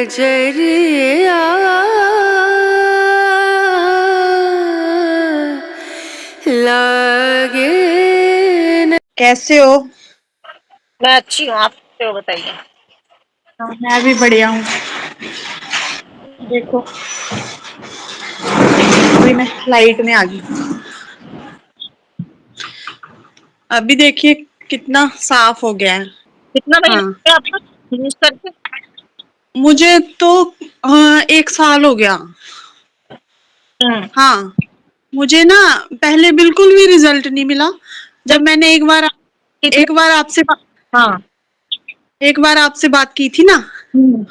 नजरिया लागे न। कैसे हो? मैं अच्छी हूँ, आप कैसे हो बताइए। हाँ, मैं भी बढ़िया हूँ। देखो, अभी मैं लाइट में आ गई। अभी देखिए कितना साफ हो गया है। कितना महीना हो हाँ, गया आपको यूज करके? मुझे तो 1 साल हो गया। हम्म। हाँ, मुझे ना पहले बिल्कुल भी रिजल्ट नहीं मिला। जब जब मैंने कितने? एक बार आपसे हाँ। एक बार आपसे बात की थी ना, हम्म।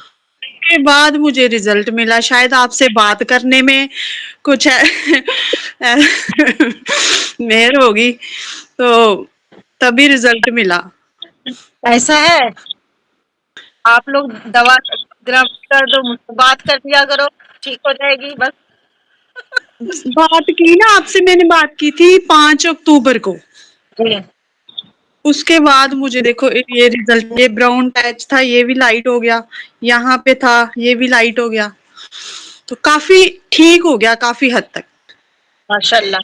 के बाद मुझे रिजल्ट मिला। शायद आपसे बात करने में कुछ मेहर होगी, तो तभी रिजल्ट मिला। ऐसा है, आप लोग दवा ग्राम कर दो, मुझसे बात कर लिया करो, ठीक हो जाएगी बस। बात की ना आपसे, मैंने बात की थी 5 अक्टूबर को। जी। उसके बाद मुझे देखो ये रिजल्ट, ये ब्राउन पैच था, ये भी लाइट हो गया। यहाँ पे था, ये भी लाइट हो गया। तो काफी ठीक हो गया, काफी हद तक। माशाल्लाह।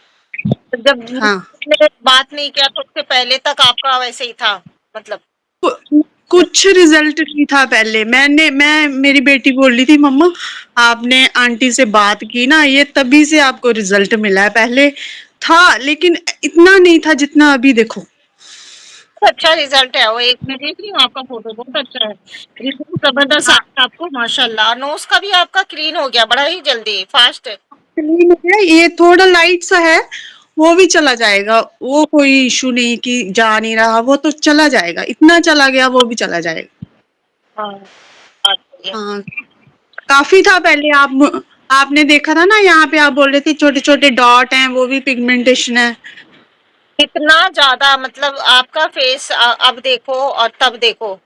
तो जब हाँ, मुझसे बात नहीं किया तो उससे पहले तक आपका वैसे ही था, मतलब? कुछ रिजल्ट नहीं था पहले। मैं मेरी बेटी बोल रही थी, मम्मा आपने आंटी से बात की ना, ये तभी से आपको रिजल्ट मिला है। पहले था लेकिन इतना नहीं था जितना अभी देखो। अच्छा रिजल्ट है वो, एक मैं देख रही हूँ आपका फोटो, बहुत अच्छा है। रिजल्ट जबरदस्त आ हाँ, रहा है आपको, माशाल्लाह। नोज का भी आपका क्लीन हो गया बड़ा ही जल्दी, फास्ट। क्लीन है, ये थोड़ा लाइट सा है, वो भी चला जाएगा। वो कोई इशू नहीं कि जा नहीं रहा, वो तो चला जाएगा। इतना चला गया, वो भी चला जाएगा। हाँ, बात सही है। हाँ, काफी था पहले। आपने देखा था ना, यहाँ पे आप बोल रहे थे छोटे छोटे डॉट हैं, वो भी पिगमेंटेशन है। कितना ज़्यादा, मतलब आपका फेस अब देखो और तब देखो। और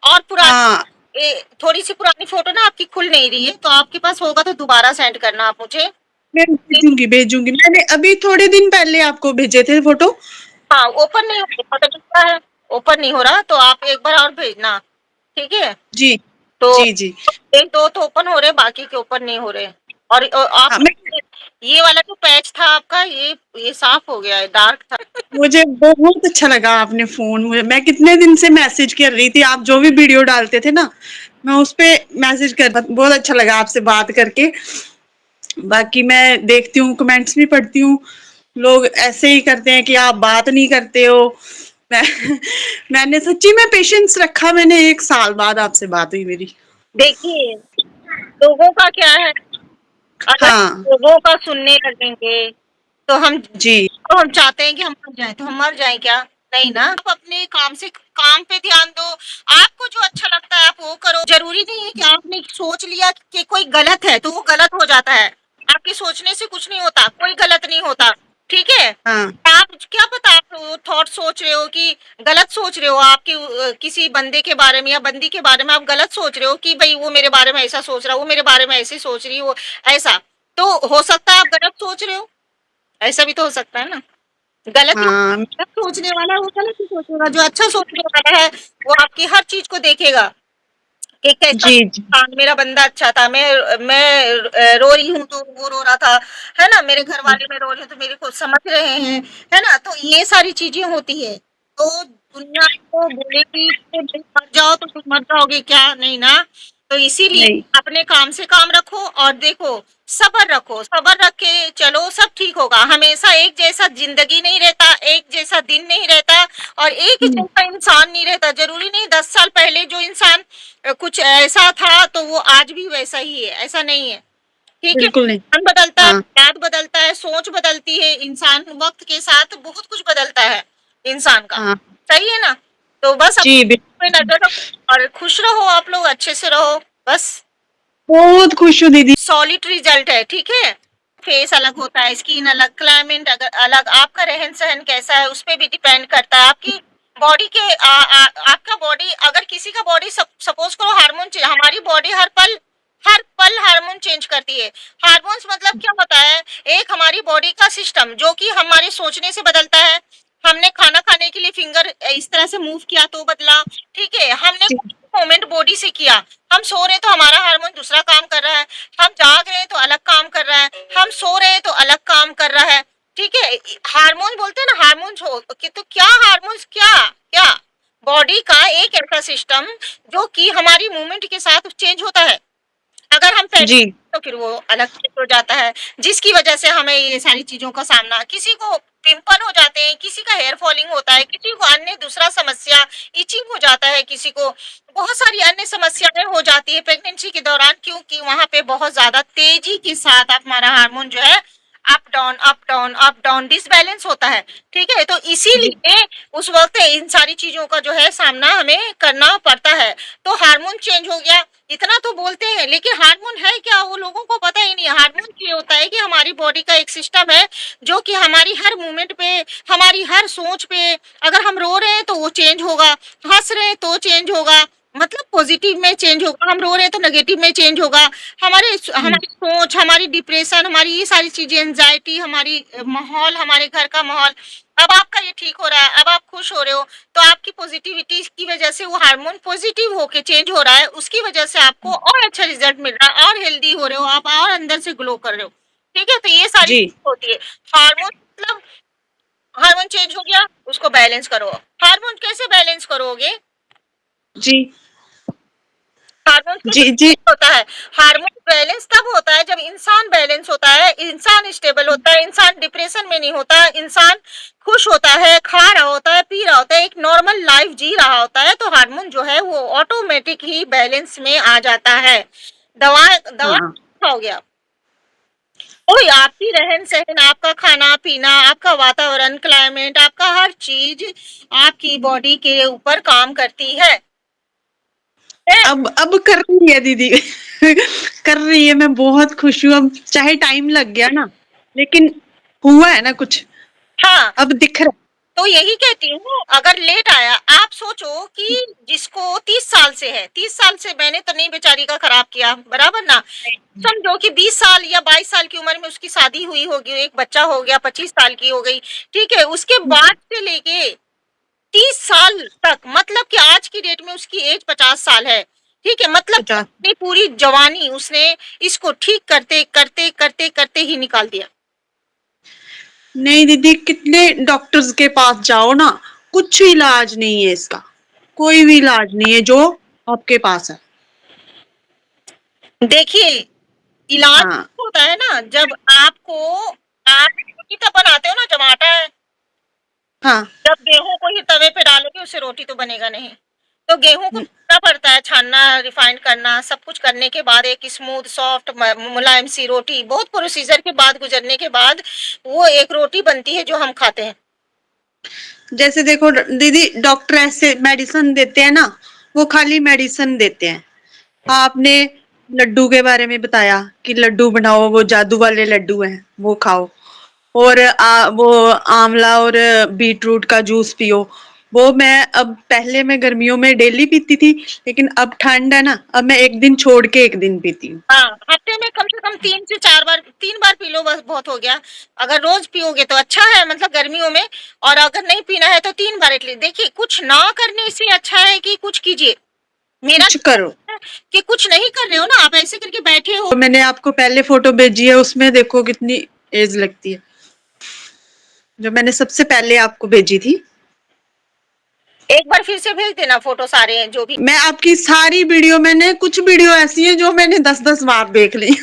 हाँ, पुरानी थोड़ी-सी पुरानी फ़ोटो ना आपकी खुल नहीं रही है, तो आपके पास होगा तो दोबारा सेंड करना आप मुझे। मैं भेजूंगी। मैंने अभी थोड़े दिन पहले आपको भेजे थे फोटो। हाँ, ओपन नहीं हो रहा, पता चलता है, ओपन नहीं हो रहा, तो आप एक बार और भेजना, ठीक है? जी, तो जी, जी। 1-2 तो ओपन हो रहे हैं, बाकी के ओपन नहीं हो रहे। और हाँ, आपका ये वाला जो पैच था आपका, ये साफ हो गया है, डार्क था। मुझे बहुत अच्छा लगा आपने फोन, मुझे मैं कितने दिन से मैसेज कर रही थी। आप जो भी वीडियो डालते थे ना, मैं उस पे मैसेज कर, बहुत अच्छा लगा आपसे बात करके। बाकी मैं देखती हूँ, कमेंट्स भी पढ़ती हूँ। लोग ऐसे ही करते हैं कि आप बात नहीं करते हो। मैं मैंने सच्ची में पेशेंस रखा। मैंने 1 साल बाद आपसे बात हुई मेरी। देखिए, लोगों का क्या है, अगर हाँ, लोगों का सुनने लगेंगे तो जी, हम चाहते हैं कि हम मर जाएँ, तो हम मर जाएँ क्या? नहीं ना। आप अपने काम पे ध्यान दो, आपको जो अच्छा लगता है आप वो करो। ज़रूरी नहीं है कि आपने सोच लिया कि कोई गलत है, तो वो गलत हो जाता है। आपके सोचने से कुछ नहीं होता, कोई गलत नहीं होता, ठीक है? हाँ, आप क्या पता, आप वो थॉट सोच रहे हो कि गलत सोच रहे हो, आपके किसी बंदे के बारे में या बंदी के बारे में आप गलत सोच रहे हो कि भई वो मेरे बारे में ऐसा सोच रहा है, वो मेरे बारे में ऐसे सोच रही है, वो ऐसा। तो हो सकता है आप गलत सोच रहे हो, ऐसा भी तो हो सकता है ना? गलत हाँ, गलत सोचने वाला वो गलत ही सोचेगा, जो अच्छा सोचने वाला है वो आपकी हर चीज़ को देखेगा कि कैसा जी, जी, इंसान, मेरा बंदा अच्छा था, मैं रो रही हूँ तो वो रो रहा था, है ना? मेरे घर वाले मैं रो रही हूँ तो मेरे को समझ रहे हैं, है ना? तो ये सारी चीज़ें होती है। तो दुनिया को बोलेगी कि भई मर जाओ तो तुम मर जाओगे क्या? नहीं ना। तो इसीलिए नहीं, अपने काम से काम रखो और देखो, सब्र रखो, सब्र रख के चलो, सब ठीक होगा। हमेशा एक जैसा ज़िंदगी नहीं रहता, एक जैसा दिन नहीं रहता और एक हुँ, जैसा इंसान नहीं रहता। ज़रूरी नहीं 10 साल पहले जो इंसान कुछ ऐसा था तो वो आज भी वैसा ही है, ऐसा नहीं है, ठीक है? बिल्कुल नहीं। इंसान बदलता है, हाँ, याद बदलता है, सोच बदलती है, इंसान वक़्त के साथ बहुत कुछ बदलता है इंसान का, हाँ, सही है ना? तो बस जी, पे नज़र रखो और खुश रहो, आप लोग अच्छे से रहो, बस। बहुत खुश हूँ दीदी। सॉलिड रिजल्ट है, ठीक है? फेस अलग होता है, स्किन अलग, क्लाइमेट अगर अलग, आपका रहन-सहन कैसा है, उस पे भी डिपेंड करता है। आपकी बॉडी के आपका बॉडी, अगर किसी का बॉडी सपोज़ करो हार्मोन हमारी बॉडी हर पल हार्मोन चेंज करती है। हार्मोन्स मतलब क्या होता है? एक हमारी बॉडी का सिस्टम जो कि हमारे सोचने से बदलता है। हमने खाना खाने के लिए फिंगर इस तरह से मूव किया तो बदला, ठीक है? हमने जी, मोमेंट बॉडी से किया। हम सो रहे हैं तो हमारा हार्मोन दूसरा काम कर रहा है, हम जाग रहे हैं तो अलग काम कर रहा है, हम सो रहे हैं तो अलग काम कर रहा है, ठीक है। हार्मोन बोलते हैं ना, हार्मोन तो क्या हार्मोन्स, क्या क्या बॉडी का एक ऐसा सिस्टम जो कि हमारी मूवमेंट के साथ चेंज होता है। अगर हम पहले जी तो फिर वो अलग चीज़ हो जाता है, जिसकी वजह से हमें ये सारी चीज़ों का सामना, किसी को पिंपल हो जाते हैं, किसी का हेयर फॉलिंग होता है, किसी को अन्य दूसरा समस्या इचिंग हो जाता है, किसी को बहुत सारी अन्य समस्याएँ हो जाती है प्रेगनेंसी के दौरान, क्योंकि वहाँ पे बहुत ज़्यादा तेज़ी के साथ हमारा हार्मोन जो है up down, up down, up down disbalance होता है, ठीक है? तो जी इसीलिए उस वक़्त इन सारी चीज़ों का जो है सामना हमें करना पड़ता है। तो हार्मोन चेंज हो गया, इतना तो बोलते हैं, लेकिन हार्मोन है क्या वो लोगों को पता ही नहीं है। हार्मोन ये होता है कि हमारी बॉडी का एक सिस्टम है जो कि हमारी हर मूवमेंट पे, हमारी हर सोच पे, अगर हम रो रहे हैं तो वो चेंज होगा, हंस रहे हैं तो चेंज होगा, मतलब पॉजिटिव में चेंज होगा, हम रो रहे हैं तो नेगेटिव में चेंज होगा। हमारी सोच, हमारी डिप्रेशन, हमारी ये सारी चीजें, एंजाइटी, हमारी माहौल, हमारे घर का माहौल, अब आपका ये ठीक हो रहा है, अब आप खुश हो रहे हो, तो आपकी पॉजिटिविटी की वजह से वो हार्मोन पॉजिटिव होके चेंज हो रहा है, उसकी वजह से आपको और अच्छा रिजल्ट मिल रहा है, और हेल्दी हो रहे हो आप, और अंदर से ग्लो कर रहे हो, ठीक है। तो ये सारी जी चीज़ होती है। हार्मोन मतलब हार्मोन चेंज हो गया, उसको बैलेंस करो। हार्मोन कैसे बैलेंस करोगे? जी हार्मोन कैसे जी जी बैलेंस होता है? हार्मोन बैलेंस तब होता है जब इंसान बैलेंस होता है, इंसान स्टेबल होता है, इंसान डिप्रेशन में नहीं होता, इंसान खुश होता है, खा रहा होता है, पी रहा होता है, एक नॉर्मल लाइफ जी रहा होता है, तो हार्मोन जो है वो ऑटोमेटिक ही बैलेंस में आ जाता है। दवा दवा हाँ हो गया, वही आपकी रहन-सहन, आपका खाना-पीना, आपका वातावरण, क्लाइमेट, आपका हर चीज़ आपकी बॉडी के ऊपर काम करती है। हैं? अब कर रही है दीदी कर रही है, मैं बहुत खुश हूँ। अब चाहे टाइम लग गया ना, लेकिन हुआ है ना कुछ, हाँ। अब दिख रहा तो यही कहती हूँ, अगर लेट आया, आप सोचो कि जिसको 30 साल से है, 30 साल से मैंने तो नहीं बेचारी का खराब किया, बराबर ना? है। समझो कि 20 साल या 22 साल की उम्र में उसकी शादी हुई होगी, एक बच्चा हो गया, 25 साल की हो गई, ठीक है? उसके बाद से लेके 30 साल तक, मतलब कि आज की डेट में उसकी एज 50 साल है, ठीक है? मतलब कि 50 अपनी पूरी जवानी उसने इसको ठीक करते, करते, करते, करते ही निकाल दिया। नहीं दीदी, कितने डॉक्टर्स के पास जाओ ना, कुछ इलाज नहीं है इसका, कोई भी इलाज नहीं है जो आपके पास है। देखिए, इलाज हाँ होता है ना जब आप रोटी तो बनाते हो ना, जब आटा है, हाँ जब गेहूँ को ही तवे पे डालोगे उससे रोटी तो बनेगा नहीं। तो गेहूँ को न- भूनना पड़ता है, छानना, रिफाइंड करना, सब कुछ करने के बाद एक स्मूथ, सॉफ्ट, मुलायम सी रोटी, बहुत प्रोसीजर के बाद, गुजरने के बाद वो एक रोटी बनती है जो हम खाते हैं। जैसे देखो दीदी, डॉक्टर ऐसे मेडिसिन देते हैं ना, वो खाली मेडिसिन देते हैं। आपने लड्डू के बारे में बताया कि लड्डू बनाओ, वो जादू वाले लड्डू हैं, वो खाओ। और वो आंवला और बीट रूट का जूस पियो। वो मैं अब, पहले मैं गर्मियों में डेली पीती थी, लेकिन अब ठंड है ना, अब मैं एक दिन छोड़ के एक दिन पीती हूँ। हाँ, हफ्ते में कम से कम 3 से 4 बार, 3 बार पी लो बस, बहुत हो गया। अगर रोज़ पियोगे तो अच्छा है, मतलब गर्मियों में, और अगर नहीं पीना है तो 3 बार एटलीस्ट। देखिए, कुछ ना करने से अच्छा है कि कुछ कीजिए। मेरा कुछ करो। है कि कुछ नहीं कर रहे हो ना, आप ऐसे करके बैठे हो। तो मैंने आपको पहले फोटो भेजी है, उसमें देखो कितनी एज लगती है, जो मैंने सबसे पहले आपको भेजी थी। एक बार फिर से भेज देना फ़ोटो सारे जो भी। मैं आपकी सारी वीडियो, मैंने कुछ वीडियो ऐसी है जो मैंने 10-10 बार देख ली।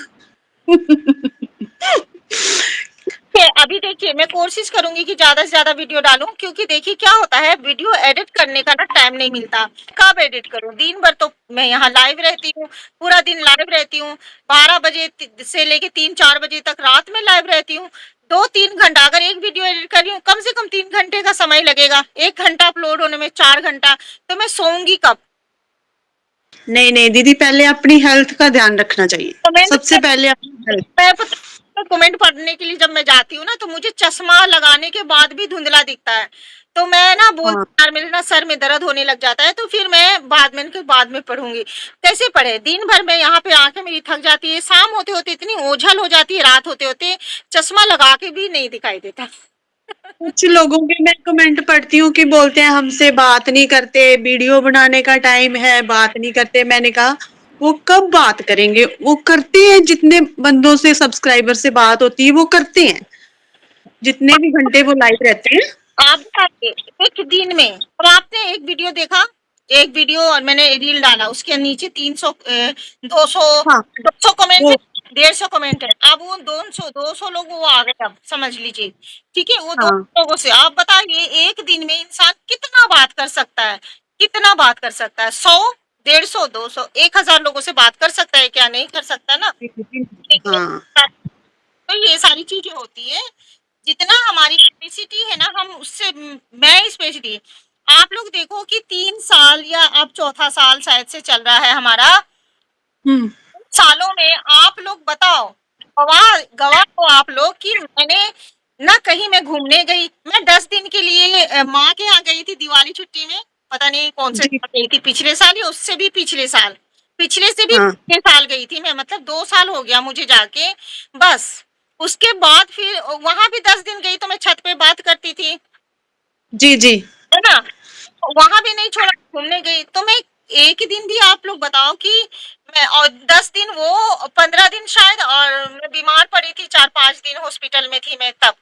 अभी देखिए, मैं कोशिश करूँगी कि ज़्यादा से ज़्यादा वीडियो डालूँ, क्योंकि देखिए क्या होता है, वीडियो एडिट करने का ना टाइम नहीं मिलता। कब एडिट करूँ? दिन भर तो मैं यहाँ लाइव रहती हूँ, पूरा दिन लाइव रहती हूँ, 12 बजे से लेके 3-4 बजे तक रात में लाइव रहती हूँ। 2-3 घंटा, अगर एक वीडियो एडिट कर रही हूँ, कम से कम 3 घंटे का समय लगेगा, 1 घंटा अपलोड होने में 4 घंटा, तो मैं सोऊंगी कब? नहीं नहीं दीदी, पहले अपनी हेल्थ का ध्यान रखना चाहिए, कमेंट सबसे पहले अपनी हेल्थ। मैं पता है, कमेंट पढ़ने के लिए जब मैं जाती हूँ ना, तो मुझे चश्मा लगाने के बाद भी धुंधला दिखता है। तो मैं ना हाँ बोलती यार, मेरे ना सर में दर्द होने लग जाता है, तो फिर मैं बाद में पढ़ूँगी। कैसे पढ़े? दिन भर मैं यहाँ पे आँखें मेरी थक जाती है, शाम होते-होते इतनी ओझल हो जाती है, रात होते-होते चश्मा लगा के भी नहीं दिखाई देता। कुछ लोगों के मैं कमेंट पढ़ती हूँ कि बोलते हैं हमसे बात नहीं करते, वीडियो बनाने का टाइम है, बात नहीं करते। मैंने कहा वो कब बात करेंगे? वो करते हैं, जितने बंदों से सब्सक्राइबर से बात होती है वो करते हैं, जितने भी घंटे वो लाइव रहते हैं। आप बताइए एक दिन में, और आपने एक वीडियो देखा, एक वीडियो और मैंने रील डाला, उसके नीचे 300 200 हाँ 200 कमेंट वो है, 150 कमेंट है। अब वो 200 लोग वो आ गए, अब समझ लीजिए, ठीक है, वो 200 हाँ लोगों से आप बताइए एक दिन में इंसान कितना बात कर सकता है, कितना बात कर सकता है? 100, 150, 200, 1000 लोगों से बात कर सकता है क्या? नहीं कर सकता ना। देखिए, हाँ तो ये सारी चीजें होती है, जितना हमारी कैपेसिटी है ना, हम उससे मैं स्पेशली, आप लोग देखो कि 3 साल या अब चौथा साल शायद से चल रहा है हमारा, हम्म सालों में आप लोग बताओ, गवाह गवाह हो आप लोग कि मैंने ना कहीं मैं घूमने गई, मैं 10 दिन के लिए माँ के यहाँ गई थी दिवाली छुट्टी में, पता नहीं कौन से जी साल गई थी, पिछले साल या उससे भी पिछले साल, पिछले से भी हाँ पिछले साल गई थी मैं, मतलब 2 साल हो गया मुझे जाके। बस उसके बाद फिर वहां भी 10 दिन गई तो मैं छत पे बात करती थी, जी जी है ना, वहां भी नहीं छोड़ा, घूमने गई तो मैं एक ही दिन भी आप लोग बताओ कि मैं, और 10 दिन वो 15 दिन शायद, और मैं बीमार पड़ी थी 4-5 दिन हॉस्पिटल में थी मैं तब,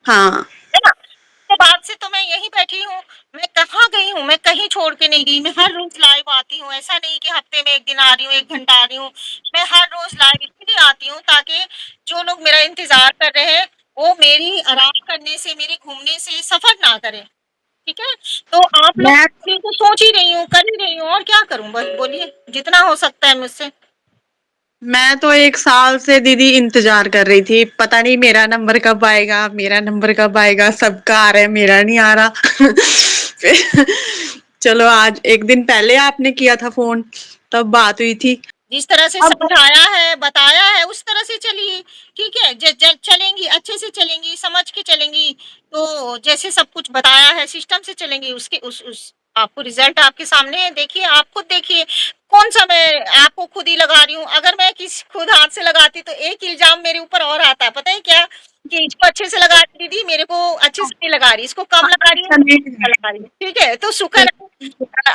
हाँ है ना। उसके बाद से तो मैं यहीं बैठी हूँ, मैं कहाँ गई हूँ, मैं कहीं छोड़ के नहीं गई, मैं हर रोज लाइव आती हूँ, ऐसा नहीं कि हफ्ते में एक दिन आ रही हूँ, 1 घंटा आ रही हूँ, मैं हर रोज लाइव इसलिए आती हूँ ताकि जो लोग मेरा इंतजार कर रहे हैं वो मेरी आराम करने से, मेरे घूमने से सफर ना करें, ठीक है। तो आप लोग मैं तो सोच ही रही हूँ, कर ही रही हूँ, और क्या करूँ, बस बोलिए जितना हो सकता है मुझसे। मैं तो 1 साल से दीदी इंतजार कर रही थी, पता नहीं मेरा नंबर कब आएगा, मेरा नंबर कब आएगा, सबका आ रहा है, मेरा नहीं आ रहा। फिर चलो आज एक दिन पहले आपने किया था फोन, तब बात हुई थी। जिस तरह से अब समझाया है, बताया है, उस तरह से चलिए, ठीक है। चलेंगी, अच्छे से चलेंगी, समझ के चलेंगी, तो जैसे सब कुछ बताया है सिस्टम से चलेंगी, उसके उस आपको रिजल्ट आपके सामने है, देखिए, आप खुद देखिए, कौन सा मैं आपको खुद ही लगा रही हूँ, अगर मैं किसी खुद हाथ से लगाती तो एक इल्जाम मेरे ऊपर और आता है, पता है क्या, कि इसको अच्छे से लगा रही दीदी, मेरे को अच्छे से नहीं लगा रही, इसको कम लगा रही है, अच्छा नहीं लगा रही है, ठीक है। तो शुक्र है,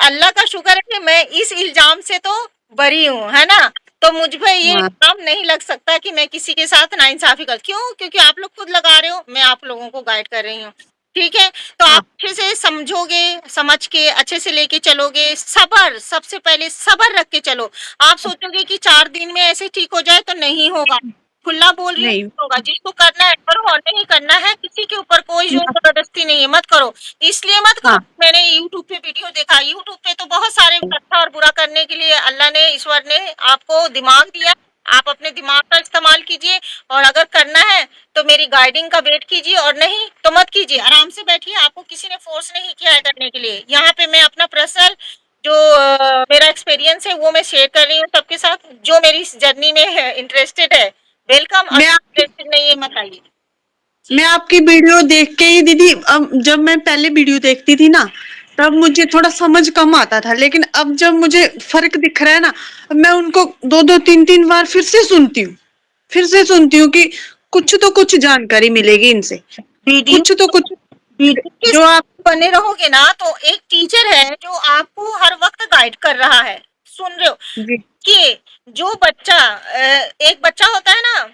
अल्लाह का शुक्र है कि मैं इस इल्जाम से तो बरी हूँ, है ना? तो मुझ पे ये हाँ इल्ज़ाम नहीं लग सकता कि मैं किसी के साथ नाइंसाफ़ी कर, क्यों? क्योंकि आप लोग खुद लगा रहे हो, मैं आप लोगों को गाइड कर रही हूँ, ठीक है? तो हाँ आप अच्छे से समझोगे, समझ के अच्छे से लेके चलोगे, सब्र, सबसे पहले सब्र रख के चलो। आप सोचोगे कि 4 दिन में ऐसे ठीक हो जाए, तो नहीं होगा। खुला बोल रही हूँ, नहीं नहीं होगा, जिसको करना है करो, और नहीं करना है, किसी के ऊपर कोई ज़ोर-ज़बरदस्ती नहीं है, मत करो। इसलिए मत करो, हाँ मैंने यूट्यूब पे वीडियो देखा, यूट्यूब पे तो बहुत सारे अच्छा और बुरा करने के लिए अल्लाह ने, ईश्वर ने आपको दिमाग दिया, आप अपने दिमाग का इस्तेमाल कीजिए, और अगर करना है तो मेरी गाइडिंग का वेट कीजिए, और नहीं तो मत कीजिए, आराम से बैठिए, आपको किसी ने फोर्स नहीं किया है करने के लिए। यहाँ पे मैं अपना पर्सनल जो मेरा एक्सपीरियंस है वो मैं शेयर कर रही हूँ सबके साथ, जो मेरी इस जर्नी में है इंटरेस्टेड है, वेलकम, और मैं इंटरेस्टेड नहीं है मत आइए। जी। मैं आपकी वीडियो देख के ही दीदी, अब जब मैं पहले वीडियो देखती थी ना, तब मुझे थोड़ा समझ कम आता था, लेकिन अब जब मुझे फर्क दिख रहा है ना, अब मैं उनको 2-2 3-3 बार फिर से सुनती हूँ कि कुछ जानकारी मिलेगी इनसे, वीडियो कुछ तो कुछ वीडियो के जो आप साथ बने रहोगे ना, तो एक टीचर है जो आपको हर वक्त गाइड कर रहा है, सुन रहे हो, जी कि जो बच्चा एक बच्चा होता है ना,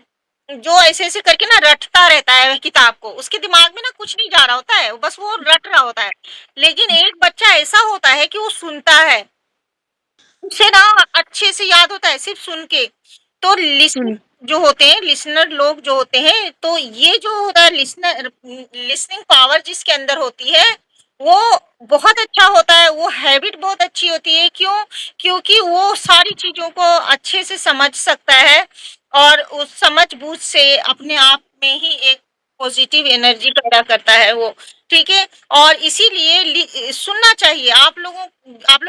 जो ऐसे-ऐसे करके ना रटता रहता है किताब को, उसके दिमाग में ना कुछ नहीं जा रहा होता है, बस वो रट रहा होता है। लेकिन एक बच्चा ऐसा होता है कि वो सुनता है, उसे ना अच्छे से याद होता है सिर्फ सुन के। तो लिसन सुन जो होते हैं, लिसनर लोग जो होते हैं, तो ये जो होता है लिसनिंग पावर जिसके अंदर होती है, वो बहुत अच्छा होता है, वो हैबिट बहुत अच्छी होती है। क्यों? क्योंकि वो सारी चीज़ों को अच्छे से समझ सकता है, और उस समझ-बूझ से अपने आप में ही एक पॉजिटिव एनर्जी पैदा करता है वो, ठीक है? और इसीलिए सुनना चाहिए। आप लोग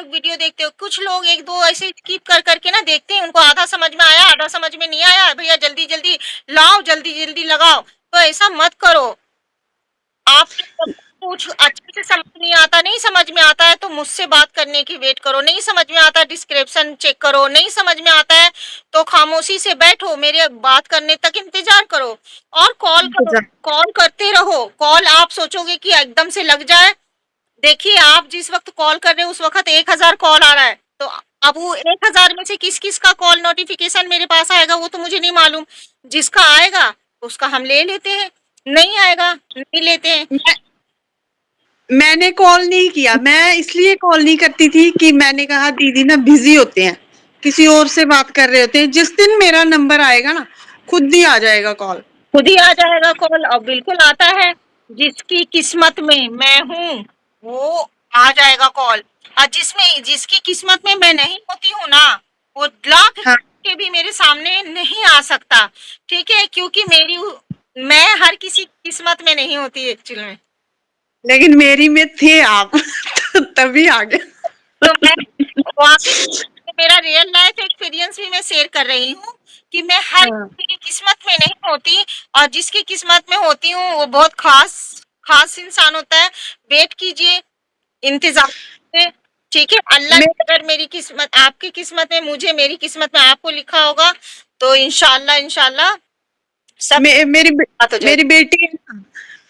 वीडियो देखते हो, कुछ लोग 1-2 ऐसे स्किप कर कर के ना देखते हैं, उनको आधा समझ में आया, आधा समझ में नहीं आया, भैया जल्दी-जल्दी लाओ, जल्दी-जल्दी लगाओ, तो ऐसा मत करो। आप कुछ अच्छे से समझ नहीं आता, नहीं समझ में आता है तो मुझसे बात करने की वेट करो, नहीं समझ में आता डिस्क्रिप्शन चेक करो, नहीं समझ में आता है तो खामोशी से बैठो, मेरे बात करने तक इंतजार करो और कॉल करो, इंतज़ार कॉल करते रहो। कॉल आप सोचोगे कि एकदम से लग जाए, देखिए आप जिस वक़्त कॉल कर रहे हो उस वक़्त 1000 कॉल आ रहा है, तो अब वो 1000 में से किस-किस का कॉल नोटिफ़िकेशन मेरे पास आएगा वो तो मुझे नहीं मालूम। जिसका आएगा उसका हम ले लेते हैं, नहीं आएगा नहीं लेते हैं। मैं मैंने कॉल नहीं किया, मैं इसलिए कॉल नहीं करती थी कि मैंने कहा दीदी ना बिज़ी होते हैं, किसी और से बात कर रहे होते हैं। जिस दिन मेरा नंबर आएगा ना, खुद ही आ जाएगा कॉल। खुद ही आ जाएगा कॉल और बिल्कुल आता है। जिसकी किस्मत में मैं हूँ, वो आ जाएगा कॉल और जिसकी किस्मत में मैं नहीं होती हूँ ना, वो लाख हाँ, के भी मेरे सामने नहीं आ सकता, ठीक है? क्योंकि मैं हर किसी की किस्मत में नहीं होती एक्चुअल में। लेकिन मेरी में थे आप तो तभी आ गए। तो मैं वाक़ई मेरा रियल लाइफ़ एक्सपीरियंस भी मैं शेयर कर रही हूँ कि मैं हर हाँ, किसी की किस्मत में नहीं होती और जिसकी किस्मत में होती हूँ वो बहुत ख़ास इंसान होता है। वेट कीजिए, इंतज़ार कीजिए, ठीक है? अल्लाह मे ने अगर मेरी किस्मत आपकी किस्मत में मुझे, मेरी किस्मत में आपको लिखा होगा तो इंशाअल्लाह सब मेरी बात हो जाएगी। मेरी बेटी है ना,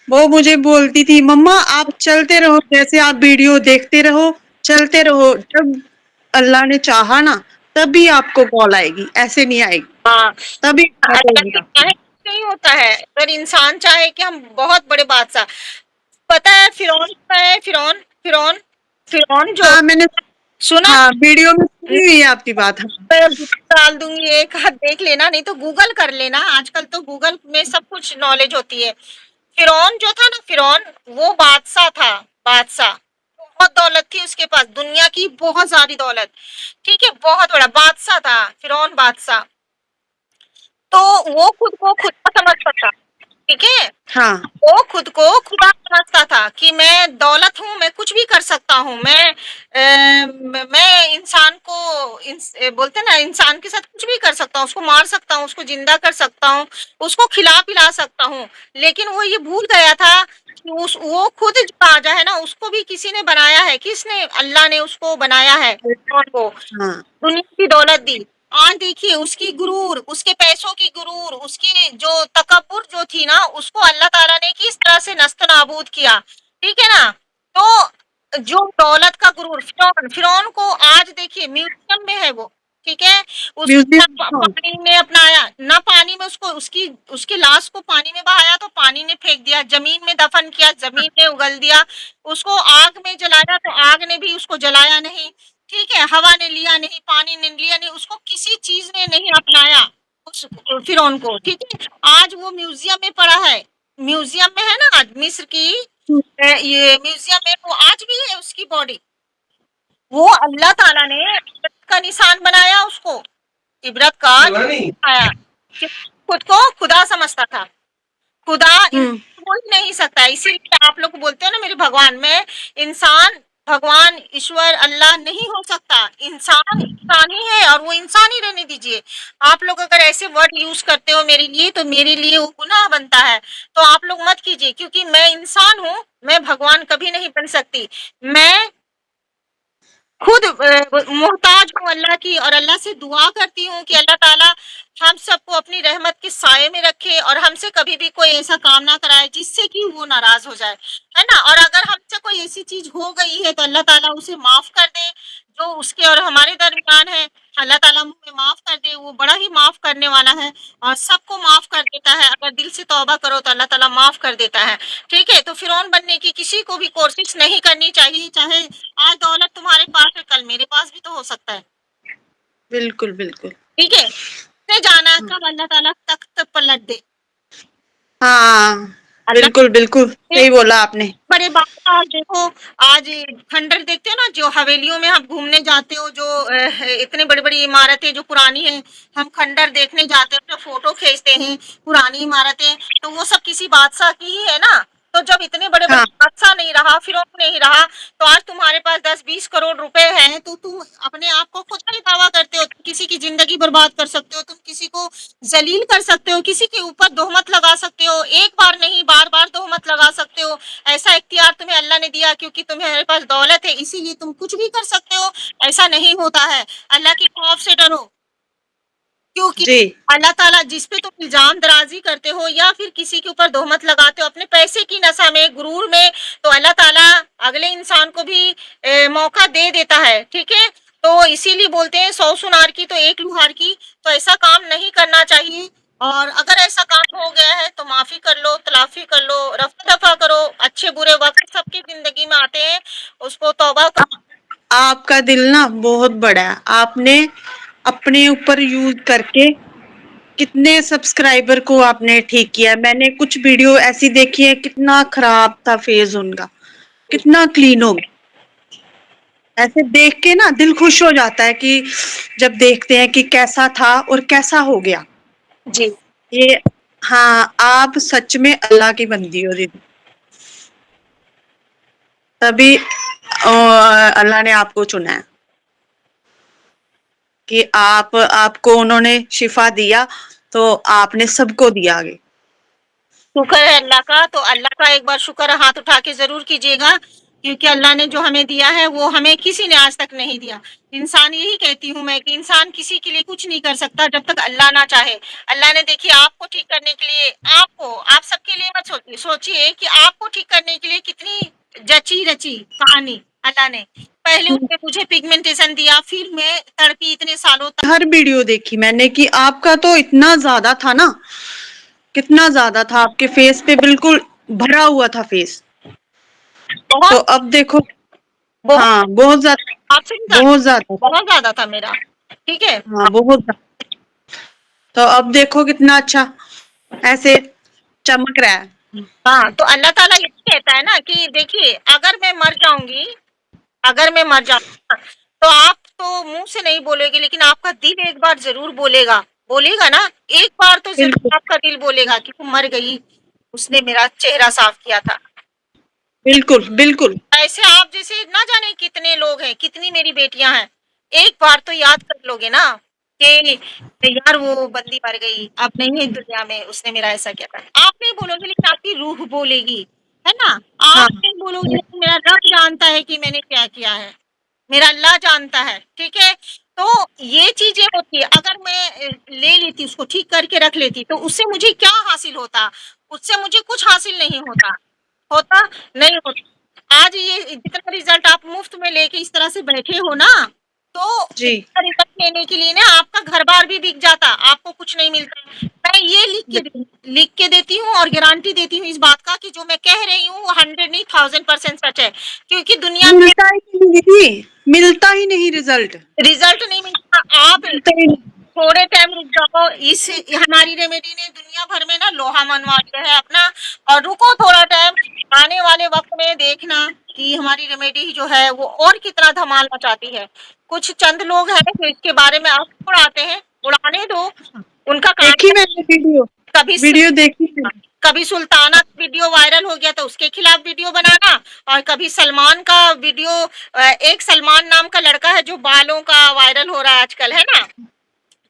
वो मुझे बोलती थी मम्मा आप चलते रहो, जैसे आप वीडियो देखते रहो, चलते रहो, जब अल्लाह ने चाहा ना तभी आपको कॉल आएगी, ऐसे नहीं आएगी, हाँ, तभी बात अल्लाह होगी के आपकी। चाहे कुछ नहीं होता है, अगर इंसान चाहे कि हम बहुत बड़े बादशाह पता है फ़िरौन जो हाँ, मैंने सुना हाँ, वीडियो में सुनी हुई है आपकी बात। हाँ, मैं डाल दूँगी, एक हाथ देख लेना, नहीं तो गूगल कर लेना, आजकल तो गूगल में सब कुछ नॉलेज होती है। फ़िरौन जो था ना फ़िरौन, वो बादशाह था, बादशाह। बहुत दौलत थी उसके पास, दुनिया की बहुत सारी दौलत, ठीक है? बहुत बड़ा बादशाह था, फ़िरौन बादशाह। तो वो खुद को खुदा समझता था, ठीक है? हाँ, वो खुद को खुदा समझता था कि मैं दौलत हूँ, मैं कुछ भी कर सकता हूँ। मैं इंसान को बोलते हैं ना इंसान के साथ कुछ भी कर सकता हूँ, उसको मार सकता हूँ, उसको ज़िंदा कर सकता हूँ, उसको खिला-पिला सकता हूँ। लेकिन वो ये भूल गया था कि उस वो खुद जो राजा है ना, उसको भी किसी ने बनाया है। किसने? अल्लाह ने उसको बनाया है, फ़िरौन को। हाँ, दुनिया की दौलत दी। आज देखिए उसकी गुरूर, उसके पैसों की गुरूर, उसकी जो तकब्बुर जो थी ना, उसको अल्लाह ताला ने किस तरह से नस्त-ए-नाबूद किया, ठीक है ना? तो जो दौलत का गुरूर फ़िरौन को आज देखिए म्यूज़ियम में है वो, ठीक है? उसको ना म्यूज़ियम हाँ, पानी में अपनाया, ना पानी में उसको उसकी लाश को पानी में बहाया तो पानी ने फेंक दिया, ज़मीन में दफ़न किया, ज़मीन ने उगल दिया, उसको आग में जलाया तो आग ने भी उसको जलाया नहीं। ठीक है, हवा ने लिया नहीं, पानी ने लिया नहीं, उसको किसी चीज़ ने नहीं अपनाया उस फ़िरौन को, ठीक है? आज वो म्यूज़ियम में पड़ा है, म्यूज़ियम में है ना आज मिस्र की हुँ, ये म्यूज़ियम में वो आज भी है उसकी बॉडी। वो अल्लाह ताला ने इबरत का निशान बनाया उसको, इबरत का बनाया कि खुद को खुदा समझता था। खुदा हुँ, इंसान हो ही नहीं सकता, इसीलिए आप लोग बोलते हो ना मेरे भगवान में इंसान भगवान, ईश्वर, अल्लाह नहीं हो सकता। इंसान ही है और वो इंसान ही रहने दीजिए। आप लोग अगर ऐसे वर्ड यूज़ करते हो मेरे लिए तो मेरे लिए वो गुनाह बनता है। तो आप लोग मत कीजिए क्योंकि मैं इंसान हूँ, मैं भगवान कभी नहीं बन सकती। मैं खुद मोहताज हूँ अल्लाह की और अल्लाह से दुआ करती हूँ कि अल्लाह ताला हम सबको अपनी रहमत के साये में रखे और हमसे कभी भी कोई ऐसा काम ना कराए जिससे कि वो नाराज़ हो जाए, है ना? और अगर हमसे कोई ऐसी चीज़ हो गई है तो अल्लाह ताला उसे माफ़ कर दे, जो उसके और हमारे दरमियान है, अल्लाह ताला हमें माफ़ कर दे, वो बड़ा ही माफ़ करने वाला है और सबको माफ़ कर देता है। अगर दिल से तौबा करो तो अल्लाह ताला माफ़ कर देता है, ठीक है? तो फ़िरौन बनने की किसी को भी कोशिश नहीं करनी चाहिए, चाहे आज दौलत तुम्हारे पास है, कल मेरे पास भी तो हो सकता है, बिल्कुल, बिल्कुल। ठीक है? किसने जाना हाँ, कब अल्लाह ताला तख्त पलट दे। हाँ, अल्लाह बिल्कुल, बिल्कुल, ने सही बोला आपने। बड़े बादशाह आज देखो आज खंडर देखते हो ना जो हवेलियों में आप घूमने जाते हो जो इतनी बड़ी-बड़ी इमारतें जो पुरानी हैं, हम खंडर देखने जाते हैं, अपना फ़ोटो खींचते हैं, पुरानी इमारतें, तो वो सब किसी बादशाह की ही है ना। तो जब इतने बड़े-बड़े हाँ, बादशाह नहीं रहा, फ़िरौन नहीं रहा, तो आज तुम्हारे पास 10-20 करोड़ रुपए हैं, तो तुम अपने आप को खुद का ही दावा करते हो, तुम किसी की ज़िंदगी बर्बाद कर सकते हो, तुम किसी को ज़लील कर सकते हो, किसी के ऊपर तोहमत लगा सकते हो, एक बार नहीं बार-बार तोहमत तोहमत लगा सकते हो, ऐसा इख्तियार तुम्हें अल्लाह ने दिया क्योंकि तुम्हारे पास दौलत है इसीलिए तुम कुछ भी कर सकते हो, ऐसा नहीं होता है। अल्लाह के खौफ से डरो। क्योंकि जी, अल्लाह ताला जिस पे तुम इल्ज़ाम दराज़ी करते हो या फिर किसी के ऊपर तोहमत लगाते हो अपने पैसे की नशा में, गुरूर में, तो अल्लाह ताला अगले इंसान को भी मौका दे देता है, ठीक है? तो इसीलिए बोलते हैं 100 सुनार की तो 1 लुहार की, तो ऐसा काम नहीं करना चाहिए और अगर ऐसा काम हो गया है तो माफ़ी कर लो, तलाफ़ी कर लो, रफ़ा-दफ़ा करो, अच्छे-बुरे वक़्त सबकी ज़िंदगी में आते हैं, उसको तौबा करो। आपका दिल ना बहुत बड़ा है। आपने अपने ऊपर यूज़ करके कितने सब्सक्राइबर को आपने ठीक किया। मैंने कुछ वीडियो ऐसी देखी है, कितना खराब था फेस उनका, कितना क्लीन हो गया। ऐसे देख के ना दिल खुश हो जाता है कि जब देखते हैं कि कैसा था और कैसा हो गया। जी। ये हाँ, आप सच में अल्लाह की बंदी हो दीदी। तभी अल्लाह ने आपको चुना है कि आपको उन्होंने शिफा दिया, तो आपने सबको दिया आगे। शुक्र है अल्लाह का, तो अल्लाह का एक बार शुक्र हाथ उठा के ज़रूर कीजिएगा, क्योंकि अल्लाह ने जो हमें दिया है, वो हमें किसी ने आज तक नहीं दिया। इंसान यही कहती हूँ मैं कि इंसान किसी के लिए कुछ नहीं कर सकता जब तक अल्लाह ना चाहे। अल्लाह ने देखिए आपको ठीक करने के लिए आप सबके लिए मत सोचिए, सोचिए कि आपको ठीक करने के लिए कितनी जची-रची कहानी अल्लाह ने। पहले उसने मुझे पिगमेंटेशन दिया, फिर मैं तड़पी इतने सालों तक। हर वीडियो देखी मैंने कि आपका तो इतना ज्यादा था ना, कितना ज्यादा था, आपके फेस पे बिल्कुल भरा हुआ था फेस। तो बहुत अब देखो, बहुत हाँ बहुत ज्यादा, आपसे भी ज़्यादा बहुत ज्यादा, बहुत ज़्यादा था मेरा, ठीक है? हाँ बहुत ज्यादा। तो अब देखो कितना अच्छा ऐसे चमक रहा है। हाँ, तो अल्लाह ताला यही कहता है ना कि देखिए अगर मैं मर जाऊँ तो आप तो मुँह से नहीं बोलोगे लेकिन आपका दिल एक बार ज़रूर बोलेगा, बोलेगा ना? एक बार तो बिल्कुल, ज़रूर आपका दिल बोलेगा कि तुम मर गई, उसने मेरा चेहरा साफ किया था। बिल्कुल, बिल्कुल, ऐसे आप जैसे ना जाने कितने लोग हैं, कितनी मेरी बेटियाँ हैं। एक बार तो याद कर लोगे ना कि यार वो बंदी मर गई, अब नहीं है दुनिया में, उसने मेरा ऐसा किया था। आप नहीं बोलोगे लेकिन आपकी रूह बोलेगी, है ना? हाँ, आप नहीं बोलोगे लेकिन मेरा रब जानता है कि मैंने क्या किया है, मेरा अल्लाह जानता है, ठीक है? तो ये चीज़ें होती हैं, अगर मैं ले लेती उसको ठीक करके रख लेती, तो उससे मुझे क्या हासिल होता? उससे मुझे कुछ हासिल नहीं होता। होता? नहीं होता। आज ये जितना रिज़ल्ट आप मुफ़्त में लेके इस तरह से बैठे हो ना, तो जी, इतना रिज़ल्ट लेने के लिए ना आपका घर-बार भी बिक जाता, आपको कुछ नहीं मिलता। मैं ये लिख के देती हूँ और गारंटी देती हूँ इस बात का कि जो मैं कह रही हूँ वो 100 नहीं 1000% सच है। क्योंकि दुनिया में मिलता ही नहीं दीदी, मिलता ही नहीं रिजल्ट, रिज़ल्ट नहीं मिलता, आप मिलता ही नहीं। थोड़े टाइम रुक जाओ, इस हमारी रेमेडी ने दुनिया भर में ना लोहा मनवा दिया है अपना, और रुको थोड़ा टाइम, आने वाले वक़्त में देखना कि हमारी रेमेडी जो है वो और कितना धमाल मचाती है। कुछ चंद लोग हैं जो इसके बारे में आग उड़ाते हैं, उड़ाने दो, उनका काम देखी है मैंने वीडियो, कभी स वीडियो देखी थी। कभी सुल्ताना का वीडियो वायरल हो गया तो उसके खिलाफ वीडियो बनाना, और कभी सलमान का वीडियो एक सलमान नाम का लड़का है जो बालों का वायरल हो रहा है आजकल, है ना?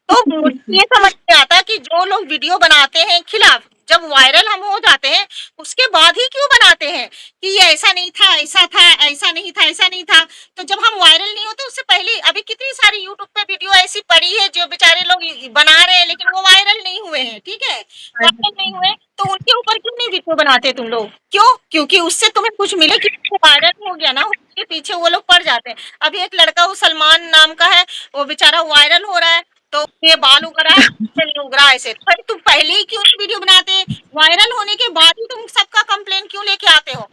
तो मुझे ये समझ नहीं आता कि जो लोग वीडियो बनाते हैं खिलाफ, जब वायरल हम हो जाते हैं, उसके बाद ही क्यों बनाते हैं कि ये ऐसा नहीं था, ऐसा था, ऐसा नहीं था, ऐसा नहीं था। तो जब हम वायरल नहीं होते उससे पहले अभी कितनी सारी यूट्यूब पे वीडियो ऐसी पड़ी है जो बेचारे लोग बना रहे हैं लेकिन वो वायरल नहीं हुए हैं, ठीक है? वायरल नहीं हुए, तो उनके ऊपर क्यों नहीं वीडियो बनाते तुम लोग? क्यों? क्योंकि उससे तुम्हें कुछ मिले कि वायरल हो गया ना, उसके पीछे वो लोग पड़ जाते हैं। अभी एक लड़का वो सलमान नाम का है, वो बेचारा वायरल हो रहा है, तो ये बाल उग रहा है, नहीं उग रहा है ऐसे। पर तुम पहले ही क्यों नहीं वीडियो बनाते? वायरल होने के बाद ही तुम सबका कंप्लेंट क्यों लेके आते हो?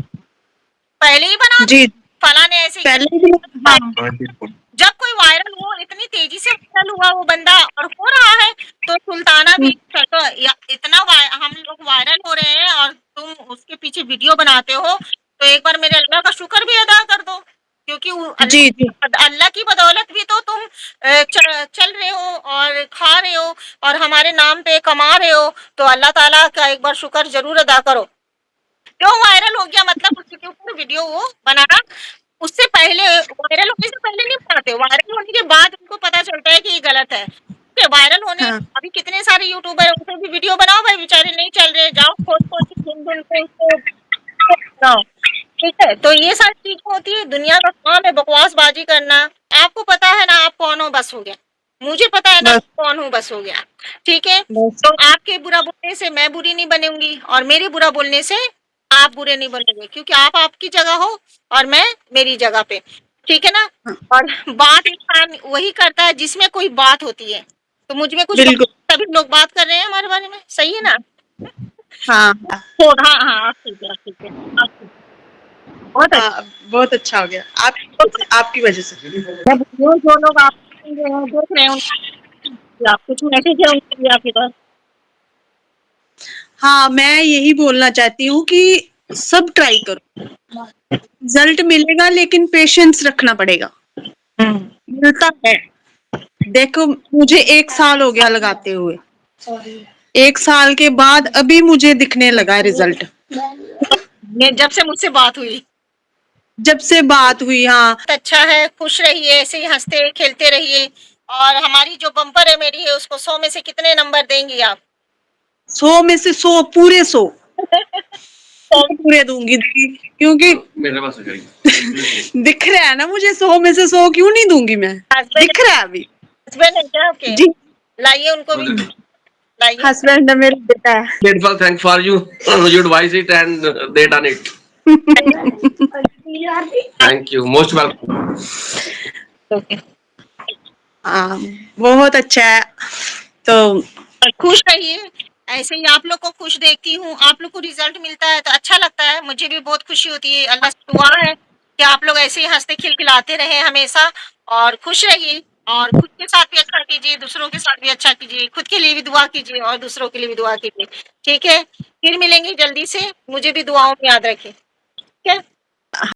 पहले ही बना दो, जी, फलां ने ऐसे किया। पहले भी, हाँ, जब कोई वायरल हो, इतनी तेज़ी से वायरल हुआ वो बंदा और हो रहा है, तो सुल्ताना भी तो या इतना हम लोग वायरल हो रहे हैं और तुम उसके पीछे वीडियो बनाते हो, तो एक बार मेरे अल्लाह का शुक्र भी अदा कर दो। क्योंकि वो जी, जी, अल्लाह की बदौलत भी तो तुम चल रहे हो और खा रहे हो और हमारे नाम पे कमा रहे हो, तो अल्लाह ताला का एक बार शुक्र ज़रूर अदा करो। क्यों वायरल हो गया मतलब उसके ऊपर वीडियो वो बनाना, उससे पहले वायरल होने से पहले नहीं बनाते, वायरल होने के बाद उनको पता चलता है कि ये गलत है। ठीक है, वायरल होने हाँ, अभी कितने सारे यूट्यूबर हैं, उनसे भी वीडियो बनाओ भाई बेचारे नहीं चल रहे, जाओ खोज-खोज के ढूँढ-ढूँढ के उसको हाँ, ठीक है? तो ये सारी चीज़ें होती है, दुनिया का काम है बकवासबाज़ी करना। आपको पता है ना आप कौन हो, बस हो गया। मुझे पता है ना बस मैं कौन हूँ, बस हो गया। ठीक है? बस तो आपके बुरा बोलने से मैं बुरी नहीं बनूँगी और मेरे बुरा बोलने से आप बुरे नहीं बनेंगे, क्योंकि आप आपकी जगह हो और मैं मेरी जगह पे। ठीक है ना? हाँ, और बात इंसान वही करता है जिसमें कोई बात होती है। तो मुझ में कुछ बात, बिल्कुल। तभी लोग बात कर रहे हैं हमारे बारे में, सही है ना? हाँ, तो हाँ, हाँ, आप ठीक है, आप ठीक है, आप ठीक है। बहुत अच्छा। हाँ, बहुत अच्छा हो गया। आपकी वज़ह से। मैं बोल रही हूँ जो लोग आप देख रहे हैं आप कुछ मैसेज है उनके लिए आपके पास? हाँ, मैं यही बोलना चाहती हूँ कि सब ट्राई करो, रिज़ल्ट मिलेगा लेकिन पेशेंस रखना पड़ेगा, मिलता है। देखो मुझे 1 साल हो गया लगाते हुए, 1 साल के बाद अभी मुझे दिखने लगा रिज़ल्ट, जब से मुझसे बात हुई। जब से बात हुई। हाँ, अच्छा है, खुश रहिए, ऐसे ही हँसते खेलते रहिए और हमारी जो बम्पर है मेरी है उसको 100 में से कितने नंबर देंगी आप? 100 में से 100 पूरे 100 पूरे दूँगी क्योंकि मेरे पास है। दिख रहा है ना मुझे, 100 में से 100 क्यों नहीं दूँगी मैं? हस्बैंड दिख रहा है अभी। हस्बैंड है क्या आपके? जी, लाइए उनको भी, लाइए। हस्बैंड है, मेरा बेटा है। Grateful, thanks for you. You advise it and they done it. Thank you. Most welcome. Okay. हाँ, बहुत अच्छा है। तो खुश रहिए, ऐसे ही आप लोग को खुश देखती हूँ, आप लोग को रिज़ल्ट मिलता है तो अच्छा लगता है, मुझे भी बहुत खुशी होती है। अल्लाह से दुआ है कि आप लोग ऐसे ही हँसते खिलखिलाते रहें हमेशा और खुश रहिए और खुद के साथ भी अच्छा कीजिए, दूसरों के साथ भी अच्छा कीजिए, खुद के लिए भी दुआ कीजिए और दूसरों के लिए भी दुआ कीजिए। ठीक है? फिर मिलेंगे जल्दी से, मुझे भी दुआओं में याद रखें। ठीक है?